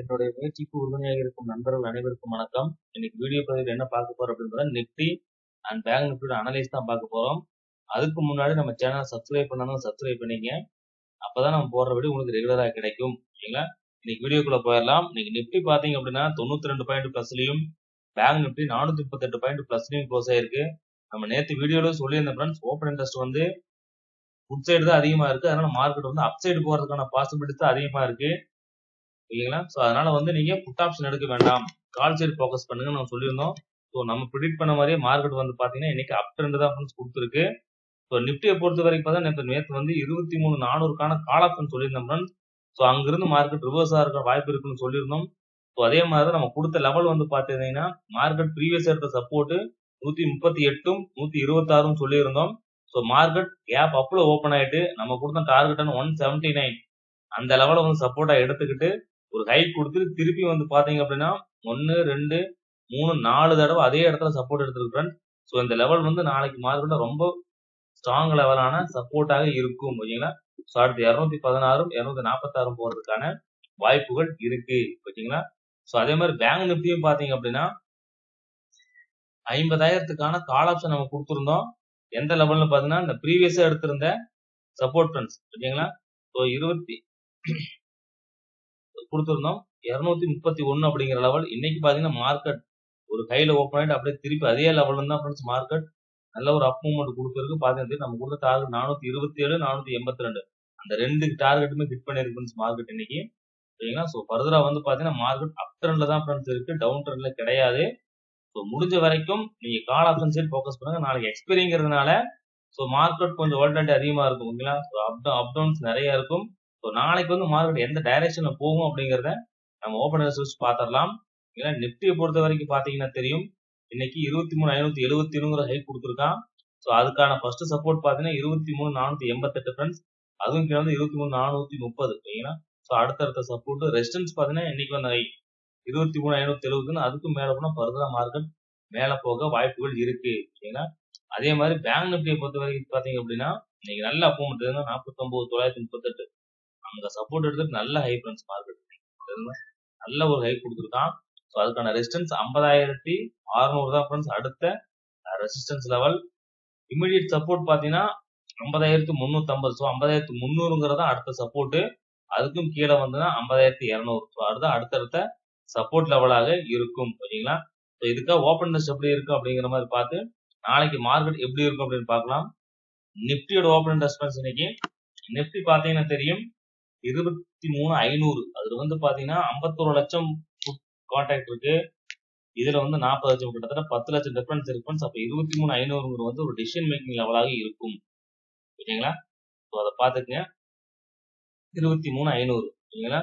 என்னுடைய முயற்சிக்கு உறுதுணையாக இருக்கும் நண்பர்கள் அனைவருக்கும் வணக்கம். இன்னைக்கு வீடியோ பதிவில் என்ன பார்க்க போறோம் அப்படின்றத நிஃப்டி அண்ட் பேங்க் நிஃப்டியோட அனலைஸ் தான் பார்க்க போறோம். அதுக்கு முன்னாடி நம்ம சேனலை சப்ஸ்கிரைப் பண்ணாலும் சப்ஸ்கிரைப் பண்ணிங்க. அப்பதான் நம்ம போடுற வீடியோ உங்களுக்கு ரெகுலரா கிடைக்கும். ஓகேங்களா? இன்னைக்கு வீடியோக்குள்ள போயிடலாம். இன்னைக்கு நிஃப்டி பாத்தீங்க அப்படின்னா 92 பாயிண்ட் பிளஸ்லயும் பேங்க் நிஃப்டி 438 பாயிண்ட் பிளஸ்லயும் க்ளோஸ் ஆயிருக்கு. நம்ம நேற்று வீடியோல சொல்லியிருந்த ஃப்ரெண்ட்ஸ், ஓப்பன் இன்ட்ரெஸ்ட் வந்து ஃபுட் சைடு தான் அதிகமா இருக்கு. அதனால மார்க்கெட் வந்து அப் சைடு போறதுக்கான பாசிபிலிட்டிஸ் தான் அதிகமா இருக்கு. இல்லைங்களா? ஸோ அதனால வந்து நீங்க புட் ஆப்ஷன் எடுக்க வேண்டாம், கால் சைடு ஃபோக்கஸ் பண்ணுங்க நம்ம சொல்லியிருந்தோம். ஸோ நம்ம ப்ரிடிக்ட் பண்ண மாதிரியே மார்க்கெட் வந்து பாத்தீங்கன்னா இன்னைக்கு அப் ட்ரெண்ட் தான் ஃப்ரெண்ட்ஸ் கொடுத்துருக்கு. ஸோ நிஃப்டியை பொறுத்த வரைக்கும் பார்த்தா நேற்று வந்து 23,400க்கான கால் ஆப்ஷன் சொல்லியிருந்தோம் ஃப்ரெண்ட்ஸ். ஸோ அங்கிருந்து மார்க்கெட் ரிவர்ஸா இருக்க வாய்ப்பு இருக்குன்னு சொல்லியிருந்தோம். ஸோ அதே மாதிரி நம்ம கொடுத்த லெவல் வந்து பாத்தீங்கன்னா மார்க்கெட் ப்ரீவியஸ் எடுத்த சப்போர்ட் 138 126 சொல்லியிருந்தோம். ஸோ மார்க்கெட் கேப் அப்ல ஓப்பன் ஆயிட்டு நம்ம கொடுத்த டார்கெட் 179 அந்த லெவலை வந்து சப்போர்ட்டா எடுத்துக்கிட்டு ஒரு ஹைக் கொடுத்து திருப்பி வந்து பாத்தீங்க அப்படின்னா 1 2 3 4 தடவை அதே இடத்துல சப்போர்ட் எடுத்துருக்கேன். ஸோ இந்த லெவல் வந்து நாளைக்கு மார்க்கெட்ல ரொம்ப ஸ்ட்ராங் லெவலான சப்போர்ட்டாக இருக்கும். ஓகேங்களா? ஸோ அடுத்து 216 246 போறதுக்கான வாய்ப்புகள் இருக்கு. ஓகேங்களா? ஸோ அதே மாதிரி பேங்க் நிஃப்டியும் பாத்தீங்க அப்படின்னா 50,000க்கான கால் ஆப்ஷன் நம்ம கொடுத்துருந்தோம். எந்த லெவல்ல பாத்தீங்கன்னா இந்த ப்ரீவியஸா எடுத்திருந்த சப்போர்ட் ஃப்ரெண்ட்ஸ். ஓகேங்களா? ஸோ 20 கொடுத்துருந்தோம். 231 அப்படிங்கிற லெவல். இன்னைக்கு பாத்தீங்கன்னா மார்க்கெட் ஒரு கையில ஓப்பன் ஆயிட்டு அப்படியே திருப்பி அதே லெவல்ல தான் ஃப்ரெண்ட்ஸ் மார்க்கெட் நல்ல ஒரு அப் மூவ்மெண்ட் கொடுக்கறதுக்கு பாத்தீங்கன்னா நம்ம கொடுத்த டார்கெட் 427 482 அந்த ரெண்டு டார்கெட்டுமே ஹிட் பண்ணிருக்கு ஃப்ரெண்ட்ஸ் மார்க்கெட் இன்னைக்கு. சரிங்களா? ஸோ ஃபர்தரா வந்து பாத்தீங்கன்னா மார்க்கெட் அப் ட்ரெண்ட்ல தான் ஃப்ரெண்ட்ஸ் இருக்கு, டவுன் ட்ரெண்ட்ல கிடையாது. ஸோ முடிஞ்ச வரைக்கும் நீங்க கால் ஆப்ஷன் சைடு ஃபோக்கஸ் பண்ணுங்க. நாளைக்கு எக்ஸ்பைரிங்கிறதுனால ஸோ மார்க்கெட் கொஞ்சம் வாலட்டிலிட்டி அதிகமா இருக்கும். ஓகேங்களா? ஸோ அப் டவுன்ஸ் நிறைய இருக்கும். ஸோ நாளைக்கு வந்து மார்க்கெட் எந்த டைரக்ஷன்ல போகும் அப்படிங்கறத நம்ம ஓப்பன் ரிசர்ச் பாத்திரலாம். ஏன்னா நிப்டியை பொறுத்த வரைக்கும் பாத்தீங்கன்னா தெரியும், இன்னைக்கு 23,571 ஹைக் கொடுத்துருக்கான். ஸோ அதுக்கான ஃபர்ஸ்ட் சப்போர்ட் பாத்தீங்கன்னா 23,488 ஃப்ரெண்ட்ஸ். அதுவும் கீழே வந்து 23,430. ஓகேங்களா? ஸோ அடுத்தடுத்த சப்போர்ட் ரெசிஸ்டன்ஸ் பாத்தீங்கன்னா இன்னைக்கு வந்து ஹை 23,570. அதுக்கும் மேல போனா ஃபர்தரா மார்க்கெட் மேல போக வாய்ப்புகள் இருக்கு. ஓகேங்களா? அதே மாதிரி பேங்க் நிப்டியை பொறுத்த வரைக்கும் பாத்தீங்க அப்படின்னா இன்னைக்கு நல்ல அப்போமெண்ட் 49,938 அங்க சப்போர்ட் எடுத்துட்டு நல்ல ஹை ஃப்ரெண்ட்ஸ் மார்க்கெட் நல்ல ஒரு ஹை கொடுத்துருக்கான். ஸோ அதுக்கான ரெசிஸ்டன்ஸ் 50,600 தான் ஃப்ரெண்ட்ஸ் அடுத்த ரெசிஸ்டன்ஸ் லெவல். இமிடியட் சப்போர்ட் பாத்தீங்கன்னா 50,350. ஸோ 50,300ங்கிறதா அடுத்த சப்போர்ட். அதுக்கும் கீழே வந்துன்னா 50,200. ஸோ அதுதான் அடுத்தடுத்த சப்போர்ட் லெவலாக இருக்கும். ஓகேங்களா? ஸோ இதுக்காக ஓப்பன் இன்ட்ரெஸ்ட் எப்படி இருக்கு அப்படிங்கிற மாதிரி பார்த்து நாளைக்கு மார்க்கெட் எப்படி இருக்கும் அப்படின்னு பார்க்கலாம். நிப்டியோட ஓப்பன் இன்ட்ரெஸ்ட் இன்னைக்கு நிப்டி பாத்தீங்கன்னா தெரியும் 23,500. அதுல வந்து பாத்தீங்கன்னா 51 லட்சம் கான்டாக்ட் இருக்கு. இதுல வந்து 40 லட்சம், கிட்டத்தட்ட 10 லட்சம் டிஃபரன்ஸ் இருக்கு. அப்ப 23,500 வந்து ஒரு டிசிஷன் மேக்கிங் லெவலாக இருக்கும். ஓகேங்களா? ஸோ அதை பாத்துக்கங்க. 23,500. ஓகேங்களா?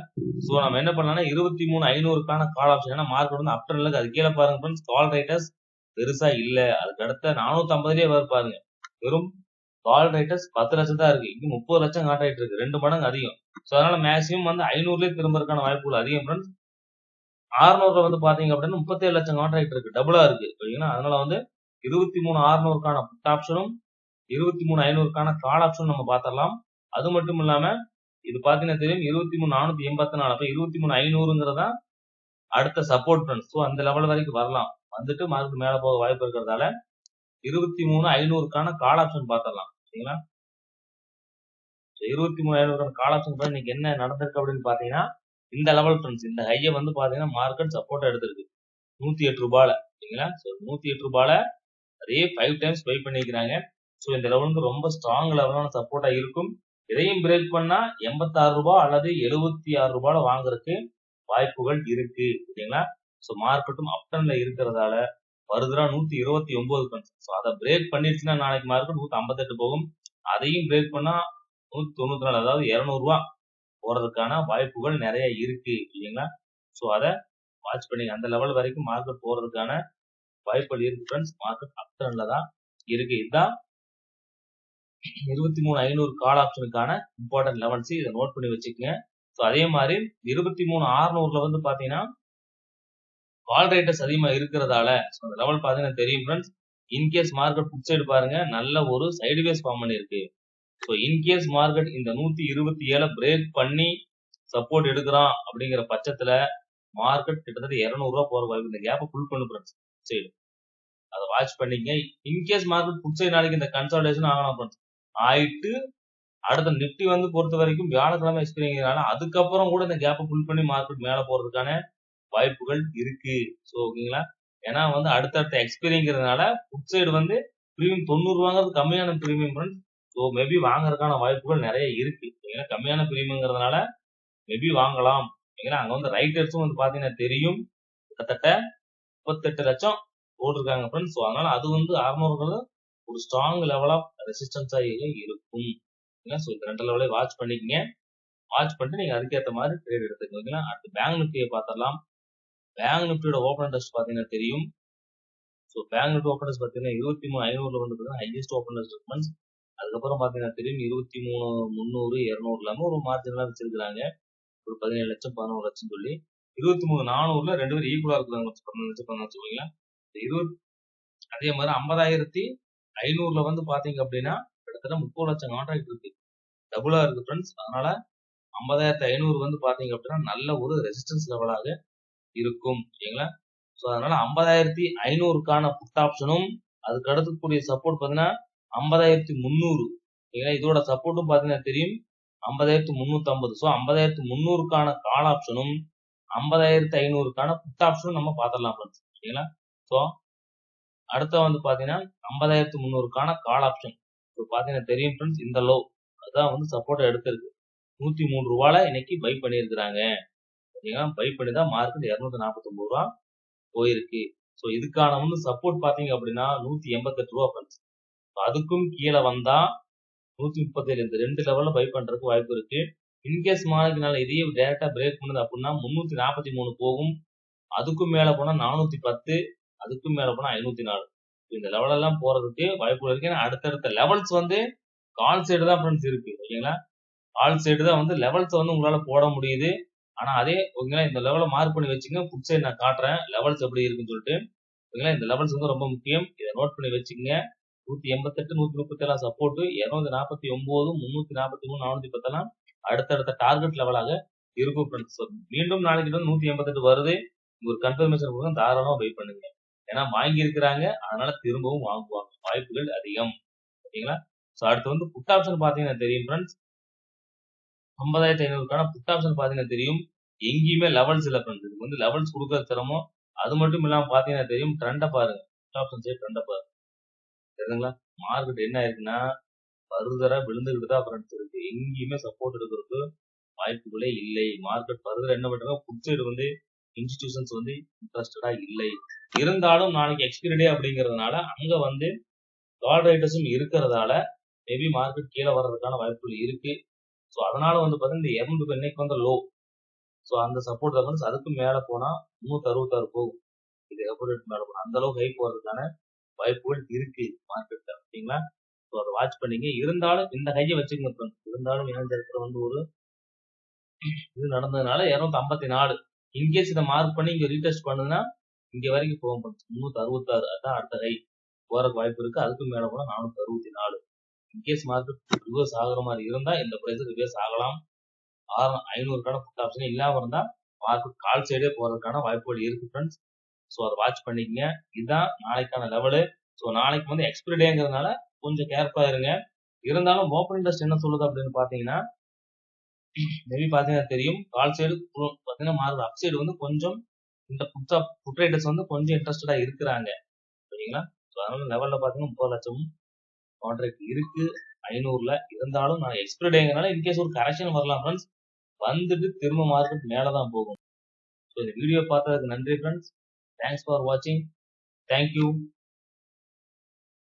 ஸோ நம்ம என்ன பண்ணலாம்னா 23,500க்கான கால் ஆப்ஷன். ஏன்னா மார்க்கெட் வந்து அப் ட்ரெண்ட்ல அது கீழே பாருங்க ஃப்ரெண்ட்ஸ், கால் ரைட்டர்ஸ் பெருசா இல்ல. அதுக்கு அடுத்த 450லயே வர பாருங்க, வெறும் கால் ரைட்டர்ஸ் 10 லட்சம் தான் இருக்கு. இங்க 30 லட்சம் கான்டாக்ட் இருக்கு, 2 மடங்கு அதிகம். ஸோ அதனால மேக்ஸிமம் வந்து 500லயே திரும்பறதுக்கான வாய்ப்புகள் அதிகம் ஃப்ரெண்ட்ஸ். 600ல வந்து பாத்தீங்க அப்படின்னா 37 லட்சம் கான்ட்ராக்ட் இருக்கு, டபுளா இருக்கு. ஓகேங்களா? அதனால வந்து 23,600க்கான புட் ஆப்ஷனும் 23,500க்கான கால் ஆப்ஷனும் நம்ம பாத்திரலாம். அது மட்டும் இல்லாம இது பாத்தீங்கன்னா தெரியும் 23,484. அப்ப 23,500ங்கிறதா அடுத்த சப்போர்ட் ஃப்ரெண்ட்ஸ். ஸோ அந்த லெவல் வரைக்கும் வரலாம், வந்துட்டு மார்க்கெட் மேல போக வாய்ப்பு இருக்கிறதால 23,500க்கான கால் ஆப்ஷன் பாத்திரலாம். சரிங்களா? 23,500க்கான கால் ஆப்ஷன் இன்னைக்கு என்ன நடந்திருக்கு அப்படின்னு பாத்தீங்கன்னா இந்த லெவல் ஃப்ரெண்ட்ஸ், இந்த ஹையை வந்து பாத்தீங்கன்னா மார்க்கெட் சப்போர்ட் எடுத்திருக்கு 108 ரூபாயில. சரிங்களா? ஸோ 108 ரூபாயில அதே 5 டைம்ஸ் பை பண்ணிக்கிறாங்க. ஸோ இந்த லெவல் வந்து ரொம்ப ஸ்ட்ராங் லெவலான சப்போர்ட்டா இருக்கும். இதையும் பிரேக் பண்ணா 86 ரூபாய் அல்லது 76 ரூபாயில வாங்குறதுக்கு வாய்ப்புகள் இருக்கு. ஓகேங்களா? ஸோ மார்க்கெட்டும் அப் ட்ரெண்ட்ல இருக்கிறதால வருதுரா 129 ஃப்ரெண்ட்ஸ். ஸோ அதை பிரேக் பண்ணிடுச்சுன்னா நாளைக்கு மார்க்கெட் 158 போகும். அதையும் பிரேக் பண்ணா 194, அதாவது 200 ரூபாய் போறதுக்கான வாய்ப்புகள் நிறைய இருக்கு. இல்லைங்களா? ஸோ அதை வாட்ச் பண்ணி அந்த லெவல் வரைக்கும் மார்க்கெட் போறதுக்கான வாய்ப்புகள் இருக்கு ஃப்ரெண்ட்ஸ். மார்க்கெட் அப் ட்ரெண்ட்ல தான் இருக்கு. இதுதான் 23,500 கால் ஆப்ஷனுக்கான இம்பார்ட்டன்ட் லெவல்ஸ். இதை நோட் பண்ணி வச்சுக்கோங்க. ஸோ அதே மாதிரி 23,600ல வந்து பாத்தீங்கன்னா கால் ரேட்டர்ஸ் அதிகமா இருக்கிறதால ஸோ அந்த லெவல் பாத்தீங்கன்னா தெரியும் friends. In case market put side பாருங்க நல்ல ஒரு சைடுவேஸ் ஃபார்ம் பண்ணிருக்கு. ஸோ இன்கேஸ் மார்க்கெட் இந்த 127 பிரேக் பண்ணி சப்போர்ட் எடுக்கிறான் அப்படிங்கிற பட்சத்துல மார்க்கெட் கிட்டத்தட்ட 200 ரூபா போற வாய்ப்பு. இந்த கேப்பை ஃபுல் பண்ணு ஃப்ரெண்ட்ஸ் சைடு. அதை வாட்ச் பண்ணிங்க. இன்கேஸ் மார்க்கெட் புட் சைடு நாளைக்கு இந்த கன்சால்டேஷன் ஆகலாம் ஃப்ரெண்ட்ஸ். ஆயிட்டு அடுத்த நிப்டி வந்து பொறுத்த வரைக்கும் வியாழக்கிழமை எக்ஸ்பீரிங்கிறனால அதுக்கப்புறம் கூட இந்த கேப்பை ஃபுல் பண்ணி மார்க்கெட் மேல போறதுக்கான வாய்ப்புகள் இருக்கு. ஸோ ஓகேங்களா. ஏன்னா வந்து அடுத்தடுத்த எக்ஸ்பீரிங்கிறதுனால புட் சைடு வந்து பிரீமியம் 90 வாங்குறது கம்மியான பிரீமியம் ஃப்ரெண்ட்ஸ். ஸோ மேபி வாங்குறதுக்கான வாய்ப்புகள் நிறைய இருக்கு. ஏன்னா கம்மியான பிரீமியங்கிறதுனால மேபி வாங்கலாம். ஏன்னா அங்க வந்து ரைட்டர்ஸும் வந்து பாத்தீங்கன்னா தெரியும் கிட்டத்தட்ட 38 லட்சம் போட்டிருக்காங்க ஃப்ரெண்ட்ஸ். ஸோ அதனால அது வந்து 600 ஒரு ஸ்ட்ராங் லெவல் ஆஃப் ரெசிஸ்டன்ஸா இருக்கும். ஸோ இந்த 2 லெவலே வாட்ச் பண்ணிக்கங்க. வாட்ச் பண்ணிட்டு நீங்க அதுக்கேற்ற மாதிரி ட்ரேட் எடுத்துக்கோங்களா. அடுத்து பேங்க் நிப்டியை பார்த்தரலாம். பேங்க் நிப்டியோட ஓப்பன் இன்ட்ரெஸ்ட் பாத்தீங்கன்னா தெரியும். So bank Nifty open interest பாத்தீங்கன்னா 23,500 வந்து பாத்தீங்கன்னா ஹையஸ்ட் ஓப்பன் இன்ட்ரெஸ்ட். அதுக்கப்புறம் பாத்தீங்கன்னா தெரியும் 23,300 200 இல்லாம ஒரு மார்ஜினலா வச்சிருக்காங்க. ஒரு 17 லட்சம் 11 லட்சம் சொல்லி 23,400 ரெண்டு பேரும் ஈக்குவலா இருக்கிறாங்க. 15 லட்சம் 15 சொல்லுவீங்களா. 20 அதே மாதிரி 50,500 வந்து பாத்தீங்க அப்படின்னா கிட்டத்தட்ட 30 லட்சம் கான்ட்ராக்ட் இருக்கு. டபுளா இருக்கு ஃப்ரெண்ட்ஸ். அதனால 50,500 வந்து பாத்தீங்க அப்படின்னா நல்ல ஒரு ரெசிஸ்டன்ஸ் லெவலாக இருக்கும். ஓகேங்களா. ஸோ அதனால 50,500க்கான புட் ஆப்ஷனும் அதுக்கு அடுத்தக்கூடிய சப்போர்ட் பாத்தீங்கன்னா 50,300. ஓகேங்களா. இதோட சப்போர்ட்டும் பாத்தீங்கன்னா தெரியும் 50,350. ஸோ 50,300க்கான கால் ஆப்ஷனும் 50,500க்கான புட் ஆப்ஷனும் நம்ம பாத்திரலாம் ஃப்ரெண்ட்ஸ். ஓகேங்களா. ஸோ அடுத்த வந்து பாத்தீங்கன்னா 50,300க்கான கால் ஆப்ஷன். ஸோ பாத்தீங்கன்னா தெரியும் ஃப்ரெண்ட்ஸ் இந்த லோ அதான் வந்து சப்போர்ட் எடுத்திருக்கு. 103 ரூபால இன்னைக்கு பை பண்ணியிருக்கிறாங்க. ஓகேங்களா. பை பண்ணி தான் மார்க்கெட் 249 ரூபா போயிருக்கு. ஸோ இதுக்கான வந்து சப்போர்ட் பாத்தீங்க அப்படின்னா 188 ரூபா ஃப்ரெண்ட்ஸ். அதுக்கும் கீழே வந்தா 137 இந்த 2 லெவல்ல பை பண்றதுக்கு வாய்ப்பு இருக்கு. இன்கேஸ் மார்க்கெட்னால இதையே டைரக்டா பிரேக் பண்ணுது அப்படின்னா 343 போகும். அதுக்கும் மேல போனா 410, அதுக்கும் மேல போனா 504. இந்த லெவல் எல்லாம் போறதுக்கு வாய்ப்பு இருக்கு. ஏன்னா அடுத்தடுத்த லெவல்ஸ் வந்து கால் சைடு தான் ஃப்ரெண்ட்ஸ் இருக்கு. ஓகேங்களா. கால் சைடு தான் வந்து லெவல்ஸ் வந்து உங்களால போட முடியுது. ஆனா அதே ஓகேங்களா இந்த லெவலை மார்க் பண்ணி வச்சுங்க. புட் சைடு நான் காட்டுறேன் லெவல்ஸ் எப்படி இருக்குன்னு சொல்லிட்டு. ஓகேங்களா. இந்த லெவல்ஸ் வந்து ரொம்ப முக்கியம். இதை நோட் பண்ணி வச்சுக்கங்க. 188 137 சப்போர்ட், 249 343 410 எல்லாம் அடுத்தடுத்த டார்கெட் லெவலாக இருக்கும் ஃப்ரெண்ட்ஸ். மீண்டும் நாளைக்கு வந்து 188 வருது. ஒரு கன்ஃபர்மேஷன் கொடுங்க. தாராளமா பை பண்ணுங்க. ஏன்னா வாங்கி இருக்கிறாங்க. அதனால திரும்பவும் வாங்குவாங்க. வாய்ப்புகள் அதிகம். ஓகேங்களா. ஸோ அடுத்து வந்து புட் ஆப்ஷன் பாத்தீங்கன்னா தெரியும் ஃப்ரெண்ட்ஸ். 50,500க்கான புட் ஆப்ஷன் பாத்தீங்கன்னா தெரியும். எங்கேயுமே லெவல்ஸ் இல்ல ஃப்ரெண்ட்ஸ். இதுக்கு வந்து லெவல்ஸ் கொடுக்கறது சிரமம். அது மட்டும் இல்லாம பாத்தீங்கன்னா தெரியும் ட்ரெண்டை பாருங்க. புட் ஆப்ஷன் சைடு ட்ரெண்டை பாருங்க. சரிங்களா. மார்க்கெட் என்ன ஆயிருக்குன்னா ஃபர்தரா விழுந்துகிட்டு தான் ஃப்ரெண்ட்ஸ் இருக்கு. எங்கேயுமே சப்போர்ட் எடுக்கிறதுக்கு வாய்ப்புகளே இல்லை. மார்க்கெட் ஃபர்தர் என்ன பண்றாங்க புட் சைடு வந்து இன்ஸ்டிடியூஷன்ஸ் வந்து இன்ட்ரெஸ்டடா இல்லை. இருந்தாலும் நாளைக்கு எக்ஸ்பைரி டே அப்படிங்கறதுனால அங்க வந்து கால் ரைட்டர்ஸும் இருக்கிறதால மேபி மார்க்கெட் கீழே வர்றதுக்கான வாய்ப்புகள் இருக்கு. ஸோ அதனால வந்து பாத்தீங்கன்னா இந்த 200 இன்னைக்கு வந்து லோ. ஸோ அந்த சப்போர்ட் தான் அதுக்கு மேல போனா 366 போகும். இது எவ்வளவு மேல போனா அந்த அளவுக்கு ஹை போறதுக்கான வாய்ப்புகள் இருக்கு மார்க்கெட்ல. ஓகேங்களா. ஸோ அதை வாட்ச் பண்ணீங்க. இருந்தாலும் இந்த கையை வச்சுக்கோங்க. இருந்தாலும் இந்த இடத்துல வந்து ஒரு இது நடந்ததுனால 254. இன்கேஸ் இதை மார்க் பண்ணி இங்க ரீடெஸ்ட் பண்ணுதுன்னா இங்க வரைக்கும் போகும் 366. அதான் அடுத்த கை போறதுக்கு வாய்ப்பு இருக்கு. அதுக்கு மேல போனா 464. இன்கேஸ் மார்க்கெட் ரிவர்ஸ் ஆகுற மாதிரி இருந்தா இந்த பிரைஸ் ரிவர்ஸ் ஆகலாம். 500க்கான புட் ஆப்ஷன் இல்லாம இருந்தா மார்க்கெட் கால் சைடே போறதுக்கான வாய்ப்புகள் இருக்கு ஃப்ரெண்ட்ஸ். ஸோ அதை வாட்ச் பண்ணிக்கங்க. இதுதான் நாளைக்கான லெவலு. ஸோ நாளைக்கு வந்து எக்ஸ்பைரி டேங்கிறதுனால கொஞ்சம் கேர்ஃபுல்லா இருங்க. இருந்தாலும் ஓப்பன் இன்ட்ரெஸ்ட் என்ன சொல்லுது அப்படின்னு பாத்தீங்கன்னா மேபி பாத்தீங்கன்னா தெரியும் கால் சைடு பாத்தீங்கன்னா மார்க்கெட் அப் சைடு வந்து கொஞ்சம் இந்த புட் ரைடர்ஸ் வந்து கொஞ்சம் இன்ட்ரெஸ்டடா இருக்கிறாங்க. சரிங்களா. ஸோ அதனால லெவல்ல பாத்தீங்கன்னா 30 லட்சம் கான்ட்ராக்ட் இருக்கு 500ல. இருந்தாலும் நான் எக்ஸ்பைரி டேங்கிறனால இன்கேஸ் ஒரு கரெக்ஷன் வரலாம் ஃப்ரெண்ட்ஸ். வந்துட்டு திரும்ப மார்க்கெட் மேலதான் போகும். ஸோ இந்த வீடியோ பார்த்ததுக்கு நன்றி ஃப்ரெண்ட்ஸ். தேங்க்ஸ் ஃபார் வாட்சிங். தேங்க்யூ.